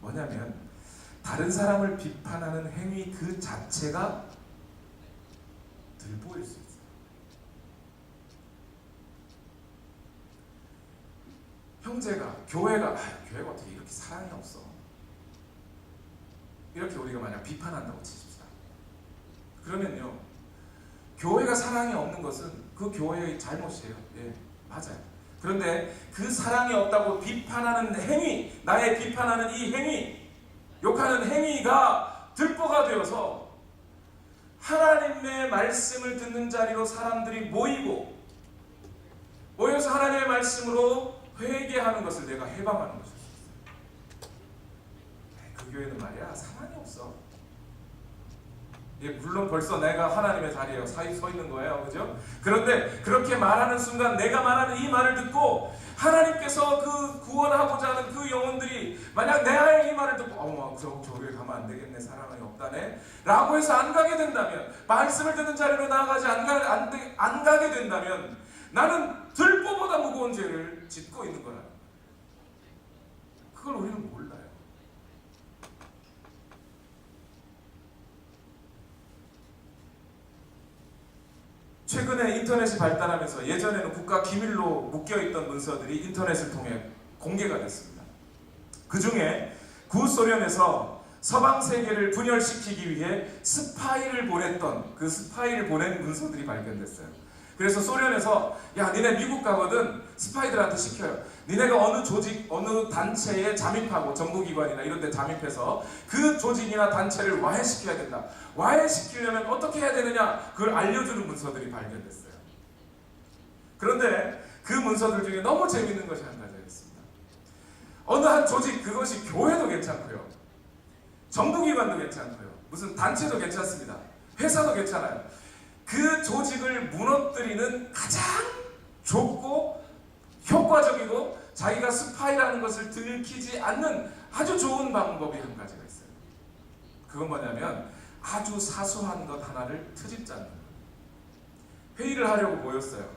뭐냐면 다른 사람을 비판하는 행위 그 자체가 들보일 수 있어요. 교회가 어떻게 이렇게 사랑이 없어, 이렇게 우리가 만약 비판한다고 치십시다. 그러면요, 교회가 사랑이 없는 것은 그 교회의 잘못이에요. 예, 맞아요. 그런데 그 사랑이 없다고 비판하는 행위, 나의 비판하는 이 행위, 욕하는 행위가 들보가 되어서 하나님의 말씀을 듣는 자리로 사람들이 모여서 하나님의 말씀으로 회개하는 것을 내가 해방하는 것이었어요. 그 교회는 말이야 사랑이 없어. 예, 물론 벌써 내가 하나님의 자리에 서 있는 거예요. 그죠? 그런데 그렇게 말하는 순간 내가 말하는 이 말을 듣고 하나님께서 그 구원하고자 하는 그 영혼들이 만약 내 이 말을 듣고 어머 저 교회 가면 안 되겠네, 사랑이 없다네 라고 해서 안 가게 된다면, 말씀을 듣는 자리로 나아가지 안 가게 된다면 나는 들보보다 무거운 죄를 짓고 있는 거라. 그걸 우리는 몰라요. 최근에 인터넷이 발달하면서 예전에는 국가 기밀로 묶여있던 문서들이 인터넷을 통해 공개가 됐습니다. 그 중에 구소련에서 서방 세계를 분열시키기 위해 스파이를 보냈던 그 스파이를 보낸 문서들이 발견됐어요. 그래서 소련에서 야 니네 미국 가거든 스파이들한테 시켜요. 니네가 어느 조직 어느 단체에 잠입하고 정부기관이나 이런 데 잠입해서 그 조직이나 단체를 와해시켜야 된다. 와해시키려면 어떻게 해야 되느냐 그걸 알려주는 문서들이 발견됐어요. 그런데 그 문서들 중에 너무 재밌는 것이 한 가지였습니다. 어느 한 조직, 그것이 교회도 괜찮고요, 정부기관도 괜찮고요, 무슨 단체도 괜찮습니다, 회사도 괜찮아요. 그 조직을 무너뜨리는 가장 좁고 효과적이고 자기가 스파이라는 것을 들키지 않는 아주 좋은 방법이 한 가지가 있어요. 그건 뭐냐면 아주 사소한 것 하나를 트집 잡는 거예요. 회의를 하려고 모였어요.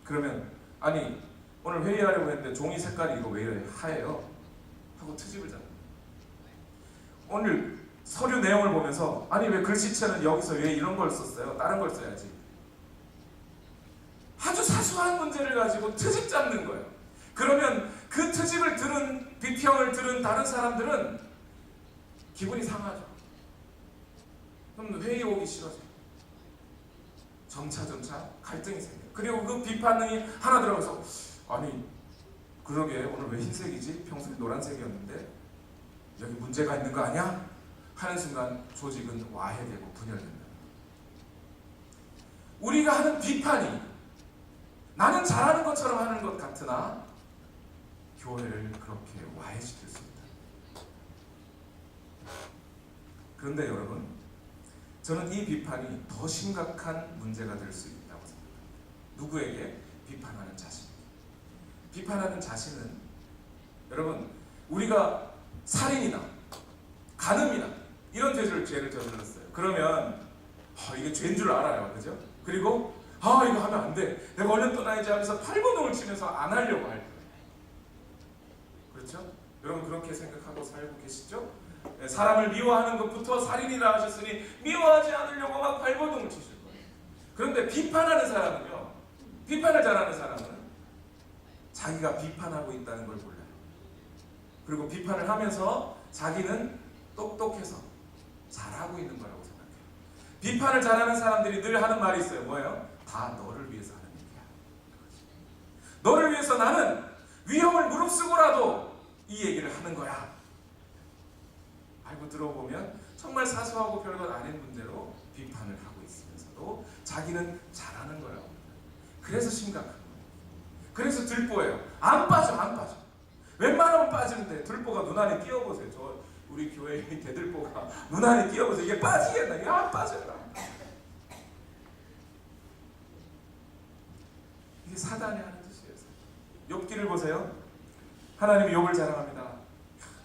그러면 아니 오늘 회의하려고 했는데 종이 색깔이 이거 왜 이래 하얘요? 하고 트집을 잡는 거예요. 오늘 서류 내용을 보면서 아니 왜 글씨체는 여기서 왜 이런 걸 썼어요? 다른 걸 써야지. 아주 사소한 문제를 가지고 트집 잡는 거예요. 그러면 그 트집을 들은, 비평을 들은 다른 사람들은 기분이 상하죠. 그럼 회의 오기 싫어져요. 점차 갈등이 생겨요. 그리고 그 비판이 하나 들어가서 아니 그러게 오늘 왜 흰색이지? 평소에 노란색이었는데 여기 문제가 있는 거 아니야? 하는 순간 조직은 와해되고 분열된다. 우리가 하는 비판이 나는 잘하는 것처럼 하는 것 같으나 교회를 그렇게 와해시킬 수 있다. 그런데 여러분, 저는 이 비판이 더 심각한 문제가 될 수 있다고 생각합니다. 누구에게? 비판하는 자신. 비판하는 자신은 여러분, 우리가 살인이나 간음이나 이런 죄를 저질렀어요. 그러면 이게 죄인 줄 알아요. 그죠? 그리고 이거 하면 안 돼. 내가 얼른 떠나야지 하면서 팔보동을 치면서 안 하려고 할 거예요. 그렇죠? 여러분 그렇게 생각하고 살고 계시죠? 사람을 미워하는 것부터 살인이라 하셨으니 미워하지 않으려고 막 발버둥을 치실 거예요. 그런데 비판하는 사람은요, 비판을 잘하는 사람은 자기가 비판하고 있다는 걸 몰라요. 그리고 비판을 하면서 자기는 똑똑해서 잘하고 있는 거라고 생각해요. 비판을 잘하는 사람들이 늘 하는 말이 있어요. 뭐예요? 다 너를 위해서 하는 얘기야. 너를 위해서 나는 위험을 무릅쓰고라도 이 얘기를 하는 거야. 알고 들어보면 정말 사소하고 별것 아닌 문제로 비판을 하고 있으면서도 자기는 잘하는 거라고. 그래서 심각한 거예요. 그래서 들보예요. 안 빠져. 웬만하면 빠지는데 들보가 눈 안에 끼어보세요. 저 우리 교회의 대들보가 눈 안에 끼어보세요. 이게 빠지겠나? 이게 안 빠져요. 이게 사단이 하는 짓이에요. 욥기를 보세요. 하나님이 욥을 자랑합니다.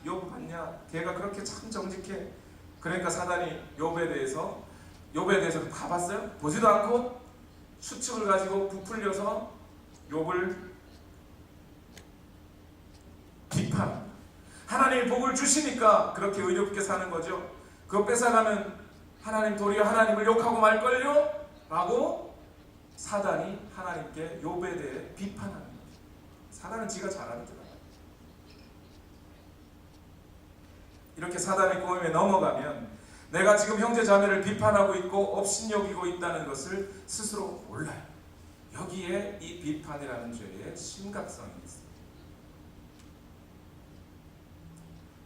욥 봤냐? 걔가 그렇게 참 정직해. 그러니까 사단이 욥에 대해서 가봤어요? 보지도 않고 추측을 가지고 부풀려서 욥을 비판. 하나님이 복을 주시니까 그렇게 의롭게 사는 거죠. 그거 뺏어가면 하나님 도리어 하나님을 욕하고 말걸요? 라고 사단이 하나님께 욥에 대해 비판하는 거죠. 사단은 지가 잘하는 줄 알아요. 이렇게 사단의 꼬임에 넘어가면 내가 지금 형제 자매를 비판하고 있고 업신여기고 있다는 것을 스스로 몰라요. 여기에 이 비판이라는 죄의 심각성이 있습니다.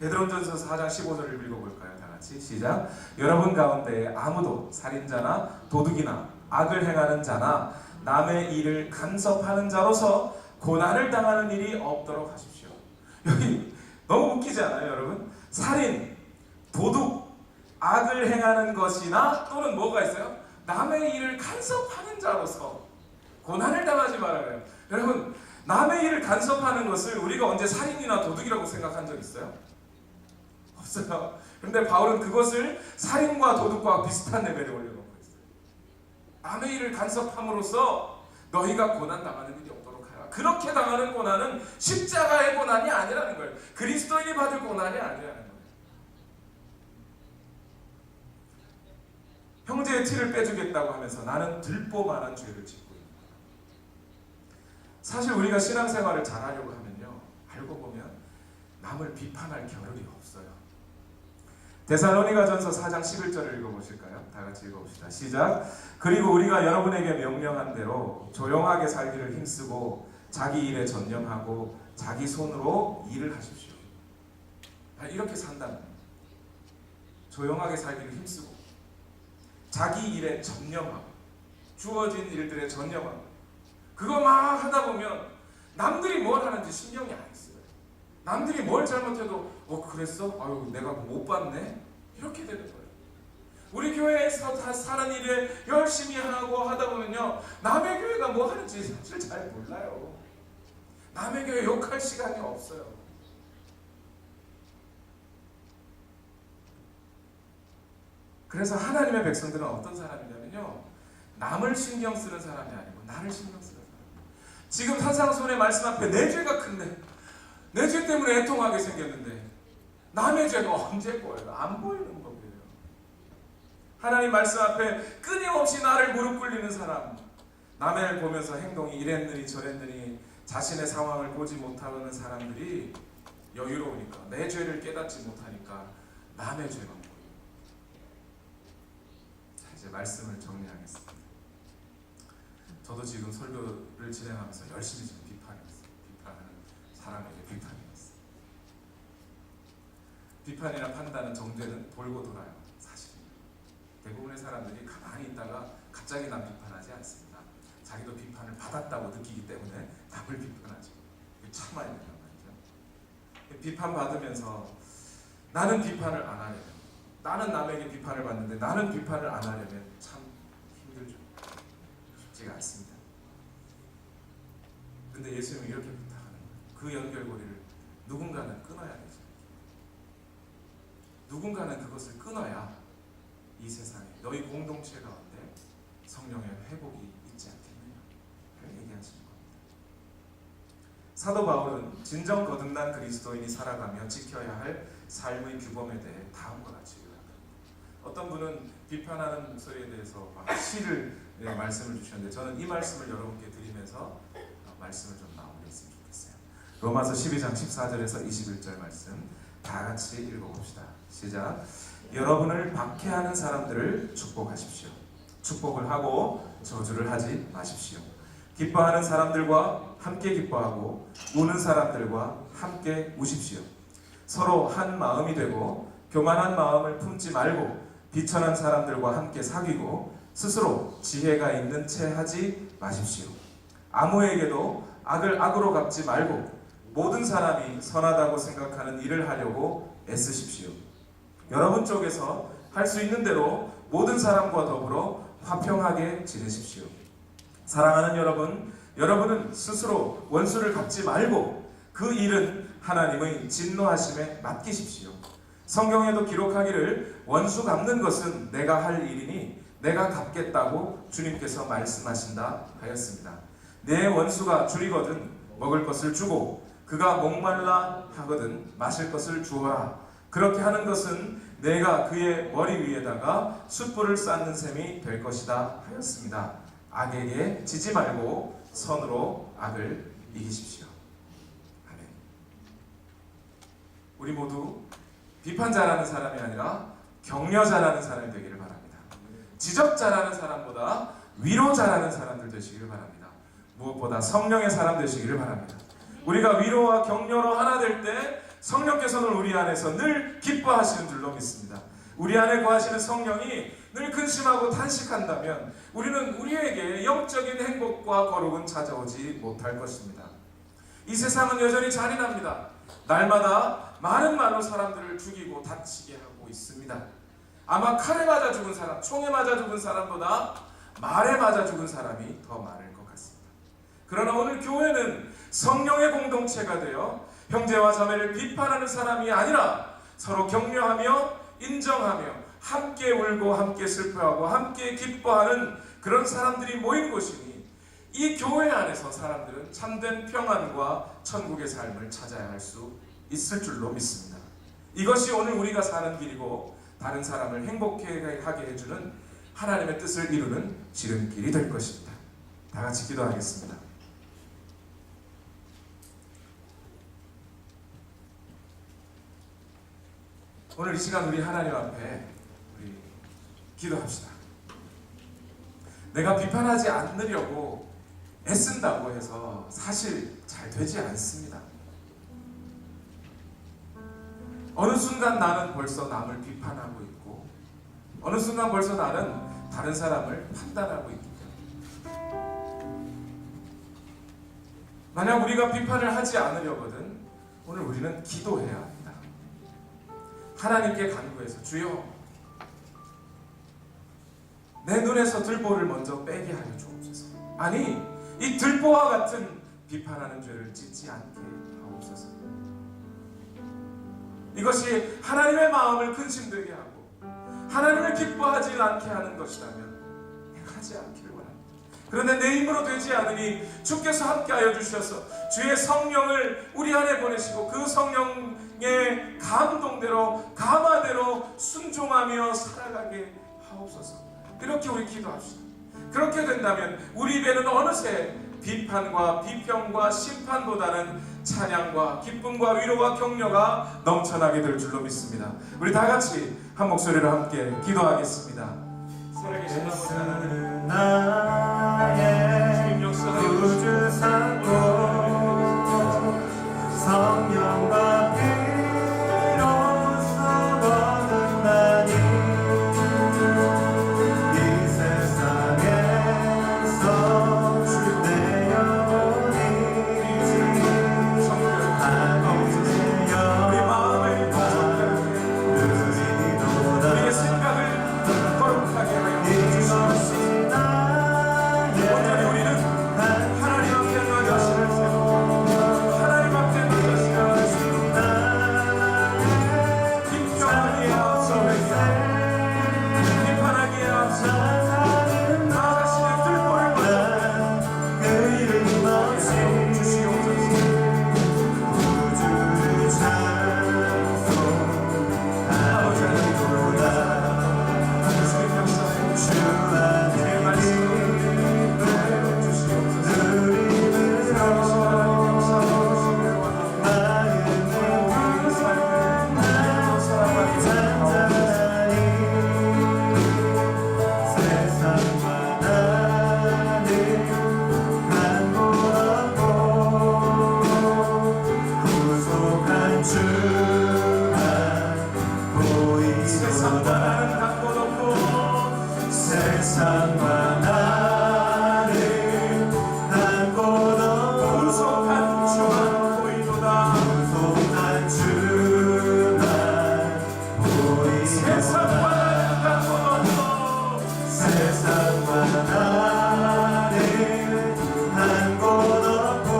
베드로전서 4장 15절을 읽어볼까요? 다 같이 시작. 여러분 가운데 아무도 살인자나 도둑이나 악을 행하는 자나 남의 일을 간섭하는 자로서 고난을 당하는 일이 없도록 하십시오. 여기 너무 웃기지 않아요, 여러분? 살인, 도둑, 악을 행하는 것이나 또는 뭐가 있어요? 남의 일을 간섭하는 자로서 고난을 당하지 말아요. 여러분, 남의 일을 간섭하는 것을 우리가 언제 살인이나 도둑이라고 생각한 적 있어요? 없어요. 그런데 바울은 그것을 살인과 도둑과 비슷한 레벨에 올려놓고 있어요. 남의 일을 간섭함으로써 너희가 고난 당하는 일이 없도록 하라. 그렇게 당하는 고난은 십자가의 고난이 아니라는 거예요. 그리스도인이 받을 고난이 아니라는 거예요. 형제의 티를 빼주겠다고 하면서 나는 들보만한 죄를 짓고 있는 거예요. 사실 우리가 신앙생활을 잘하려고 하면요, 알고 보면 남을 비판할 겨를이 없어요. 데살로니가전서 4장 11절을 읽어보실까요? 다 같이 읽어봅시다. 시작. 그리고 우리가 여러분에게 명령한 대로 조용하게 살기를 힘쓰고 자기 일에 전념하고 자기 손으로 일을 하십시오. 이렇게 산다는 거예요. 조용하게 살기를 힘쓰고 자기 일에 전념하고 주어진 일들에 전념하고 그거 막 하다 보면 남들이 뭘 하는지 신경이 안 써요. 남들이 뭘 잘못해도 그랬어? 아유 내가 못 봤네? 이렇게 되는 거예요. 우리 교회에서 다 사는 일에 열심히 하고 하다 보면요, 남의 교회가 뭐 하는지 사실 잘 몰라요. 남의 교회 욕할 시간이 없어요. 그래서 하나님의 백성들은 어떤 사람이냐면요, 남을 신경 쓰는 사람이 아니고 나를 신경 쓰는 사람. 지금 산상수훈의 말씀 앞에 내 죄가 큰데, 내 죄 때문에 애통하게 생겼는데 남의 죄가 언제 보여요? 안 보이는 법이에요. 하나님 말씀 앞에 끊임없이 나를 무릎 꿇리는 사람, 남을 보면서 행동이 이랬느니 저랬느니 자신의 상황을 보지 못하는 사람들이 여유로우니까, 내 죄를 깨닫지 못하니까 남의 죄가 보여요. 자, 이제 말씀을 정리하겠습니다. 저도 지금 설교를 진행하면서 열심히 지금 비판하는 사람에게 비판이었어요. 비판이나 판단은 정죄는 돌고 돌아요. 사실입니다. 대부분의 사람들이 가만히 있다가 갑자기 남 비판하지 않습니다. 자기도 비판을 받았다고 느끼기 때문에 남을 비판하죠. 참아야 된단 말이죠. 비판받으면서 나는 비판을 안 하려면, 나는 남에게 비판을 받는데 나는 비판을 안 하려면 참 힘들죠. 쉽지가 않습니다. 근데 예수님은 이렇게 부탁하는 거예요. 그 연결고리를 누군가는 끊어야 되죠. 누군가는 그것을 끊어야 이 세상에 너희 공동체 가운데 성령의 회복이 있지 않겠느냐 얘기하시는 겁니다. 사도 바울은 진정 거듭난 그리스도인이 살아가며 지켜야 할 삶의 규범에 대해 다음과 같이 요약합니다. 어떤 분은 비판하는 목소리에 대해서 시를 말씀을 주셨는데, 저는 이 말씀을 여러분께 드리면서 말씀을 좀 나누겠으면 좋겠어요. 로마서 12장 14절에서 21절 말씀 다 같이 읽어봅시다. 시작. 여러분을 박해하는 사람들을 축복하십시오. 축복을 하고 저주를 하지 마십시오. 기뻐하는 사람들과 함께 기뻐하고 우는 사람들과 함께 우십시오. 서로 한 마음이 되고 교만한 마음을 품지 말고 비천한 사람들과 함께 사귀고 스스로 지혜가 있는 채 하지 마십시오. 아무에게도 악을 악으로 갚지 말고 모든 사람이 선하다고 생각하는 일을 하려고 애쓰십시오. 여러분 쪽에서 할 수 있는 대로 모든 사람과 더불어 화평하게 지내십시오. 사랑하는 여러분, 여러분은 스스로 원수를 갚지 말고 그 일은 하나님의 진노하심에 맡기십시오. 성경에도 기록하기를 원수 갚는 것은 내가 할 일이니 내가 갚겠다고 주님께서 말씀하신다 하였습니다. 내 원수가 줄이거든 먹을 것을 주고 그가 목말라 하거든 마실 것을 주어라. 그렇게 하는 것은 내가 그의 머리 위에다가 숯불을 쌓는 셈이 될 것이다 하였습니다. 악에게 지지 말고 선으로 악을 이기십시오. 아멘. 우리 모두 비판 잘하는 사람이 아니라 격려 잘하는 사람이 되기를 바랍니다. 지적 잘하는 사람보다 위로 잘하는 사람들 되시기를 바랍니다. 무엇보다 성령의 사람 되시기를 바랍니다. 우리가 위로와 격려로 하나 될 때 성령께서는 우리 안에서 늘 기뻐하시는 줄로 믿습니다. 우리 안에 거하시는 성령이 늘 근심하고 탄식한다면 우리는 우리에게 영적인 행복과 거룩은 찾아오지 못할 것입니다. 이 세상은 여전히 잔인합니다. 날마다 많은 말로 사람들을 죽이고 다치게 하고 있습니다. 아마 칼에 맞아 죽은 사람, 총에 맞아 죽은 사람보다 말에 맞아 죽은 사람이 더 많을 것 같습니다. 그러나 오늘 교회는 성령의 공동체가 되어 형제와 자매를 비판하는 사람이 아니라 서로 격려하며 인정하며 함께 울고 함께 슬퍼하고 함께 기뻐하는 그런 사람들이 모인 곳이니 이 교회 안에서 사람들은 참된 평안과 천국의 삶을 찾아야 할 수 있을 줄로 믿습니다. 이것이 오늘 우리가 사는 길이고 다른 사람을 행복하게 해주는 하나님의 뜻을 이루는 지름길이 될 것입니다. 다 같이 기도하겠습니다. 오늘 이 시간 우리 하나님 앞에 우리 기도합시다. 내가 비판하지 않으려고 애쓴다고 해서 사실 잘 되지 않습니다. 어느 순간 나는 벌써 남을 비판하고 있고 어느 순간 벌써 나는 다른 사람을 판단하고 있기 때문에 만약 우리가 비판을 하지 않으려거든 오늘 우리는 기도해야 합니다. 하나님께 간구해서 주여 내 눈에서 들보를 먼저 빼게 하여 주옵소서. 아니 이 들보와 같은 비판하는 죄를 짓지 않게 하옵소서. 이것이 하나님의 마음을 근심되게 하고 하나님을 기뻐하지 않게 하는 것이라면 하지 않기를 원합니다. 그런데 내 힘으로 되지 않으니 주께서 함께하여 주셔서 주의 성령을 우리 안에 보내시고 그 성령의 감동대로 감화대로 순종하며 살아가게 하옵소서. 이렇게 우리 기도합시다. 그렇게 된다면 우리 입에는 어느새 비판과 비평과 심판보다는 찬양과 기쁨과 위로와 격려가 넘쳐나게 될 줄로 믿습니다. 우리 다 같이 한 목소리로 함께 기도하겠습니다. 살아계신 아버지 하나님, 나의 구주 삼고 성령과 피로 쏟아내니 이 세상에서 내 영혼이 우리 마음을 누리도다. 우리의 생각을 거룩하게 하여 주시옵소서. 온전히 우리는 하나님 앞에 나 자신을 세우고 하나님 앞에 나 자신을 비평하기에 앞서 비판하기에 앞서 나 자신의 들보를 먼저 그 이름 없이 주시옵소서. 구주를 찬송하리로다. 주의 역사에 주 안에 내 말씀을 주시옵소서. 누림으로 마음을 찬양하니 세상과 나는 한 곳 없고 구속한 주만 세상과 보이도다. 나는 간 곳 없고 세상과 나는 한 곳 없고 구속한 주만 보이도다. 구속한 주만 세상과 보이도다. 나는 간 곳 없고 세상과 나는 한 곳 없고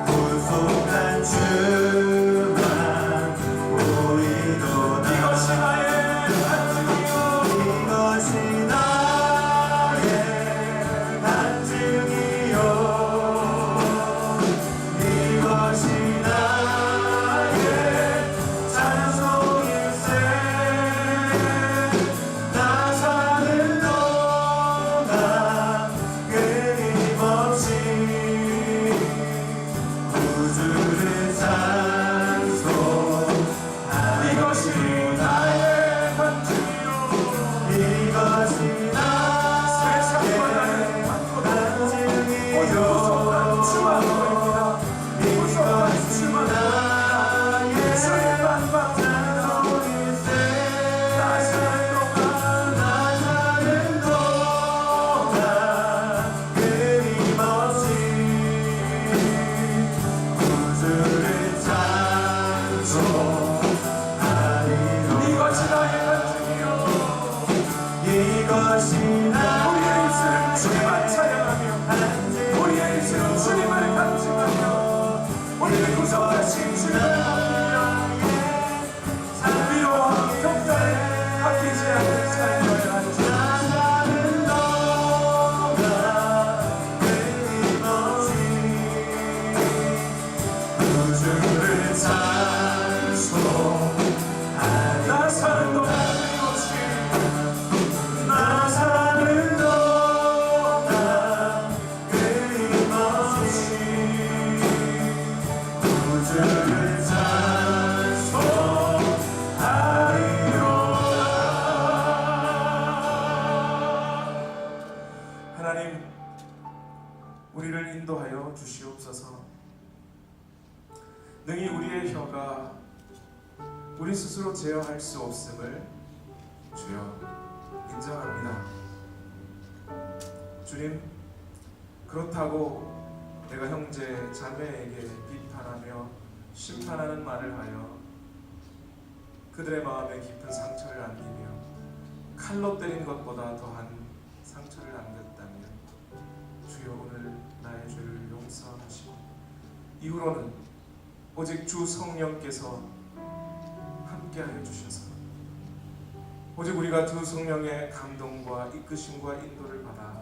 구속한 주만 보이도다. 이것이 나의 안식이요 이것이 구속하신 주의 위로와 평강에 바뀌지 않는 삶을 하시오. 나는 너가 끊임없이 우주를 찬송하리. 나 사는 동안 나 사는 너가 끊임없이 우주를 찬송하리로다. 하나님, 우리를 인도하여 주시옵소서. 능히 우리의 혀가 우리 스스로 제어할 수 없음을 주여 인정합니다. 주님, 그렇다고 내가 형제 자매에게 비판하며 심판하는 말을 하여 그들의 마음에 깊은 상처를 남기며 칼로 때린 것보다 더한 상처를 남겼다면 주여 오늘 나의 죄를 용서하시고 이후로는 오직 주 성령께서 함께하여 주셔서 오직 우리가 주 성령의 감동과 이끄심과 인도를 받아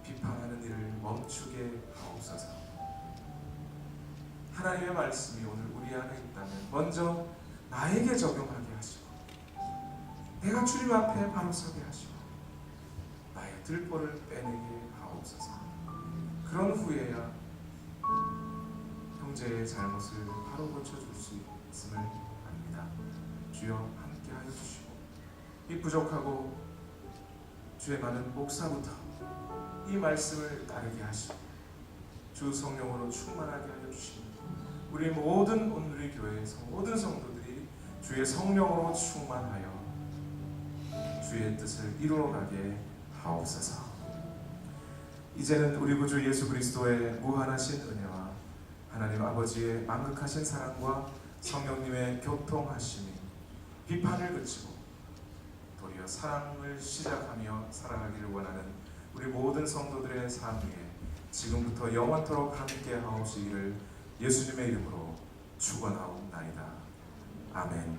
비판하는 일을 멈추게 하옵소서. 하나님의 말씀이 오늘 우리 안에 있다면 먼저 나에게 적용하게 하시고 내가 주님 앞에 바로 서게 하시고 나의 들보를 빼내게 하옵소서. 그런 후에야 형제의 잘못을 바로 고쳐줄 수 있음을 압니다. 주여 함께하여 주시고 이 부족하고 주의 많은 목사부터 이 말씀을 따르게 하시고 주 성령으로 충만하게 하여 주시고 우리 모든 온누리 교회의 모든 성도들이 주의 성령으로 충만하여 주의 뜻을 이루어가게 하옵소서. 이제는 우리 구주 예수 그리스도의 무한하신 은혜와 하나님 아버지의 만극하신 사랑과 성령님의 교통하심이 비판을 그치고 도리어 사랑을 시작하며 살아가기를 원하는 우리 모든 성도들의 삶 위에 지금부터 영원토록 함께 하옵시기를 예수님의 이름으로 축원하옵나이다. 아멘.